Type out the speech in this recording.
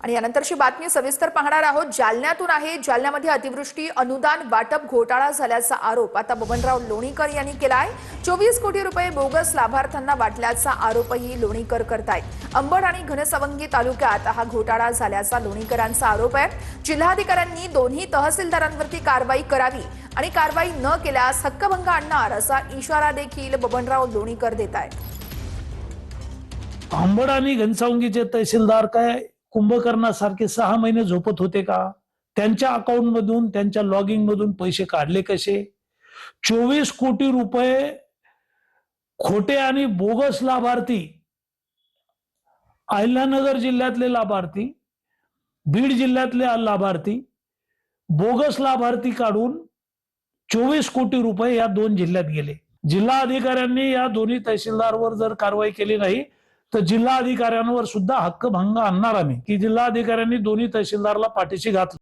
आणि यानंतरची बातमी सविस्तर पाहणार आहोत। जालन्यातून आहे। जालन्यामध्ये अतिवृष्टी अनुदान वाटप घोटाळा झाल्याचा आरोप आता बबनराव लोणीकर यांनी केलाय। 24 कोटी रुपये बोगस लाभार्थ्यांना वाटल्याचा आरोपही लोणीकर करतायत। अंबड आणि घनसावंगी तालुक्यात हा घोटाळा झाल्याचा लोणीकरांचा आरोप आहे। जिल्हाधिकाऱ्यांनी दोन्ही तहसीलदारांवरती कारवाई करावी आणि कारवाई न केल्यास हक्कभंग आणणार असा इशारा देखील बबनराव लोणीकर देतायत। अंबड आणि घनसावंगीचे तहसीलदार काय कुंभकर्णासारखे 6 महिने झोपत होते का? त्यांच्या अकाउंट मधून त्यांच्या लॉगिंग मधून पैसे काढले कसे? 24 कोटी रुपये खोटे आणि बोगस लाभार्थी, अहिल्यानगर जिल्ह्यातले लाभार्थी, बीड जिल्ह्यातले लाभार्थी, बोगस लाभार्थी काढून 24 कोटी रुपये या 2 जिल्ह्यात गेले। जिल्हा अधिकाऱ्यांनी या दोन्ही तहसीलदारवर जर कारवाई केली नाही तर जिल्हा अधिकाऱ्यांवर सुद्धा हक्कभंग आणणार आम्ही की जिल्हा अधिकाऱ्यांनी दोन्ही तहसीलदारला पाठीशी घातलं।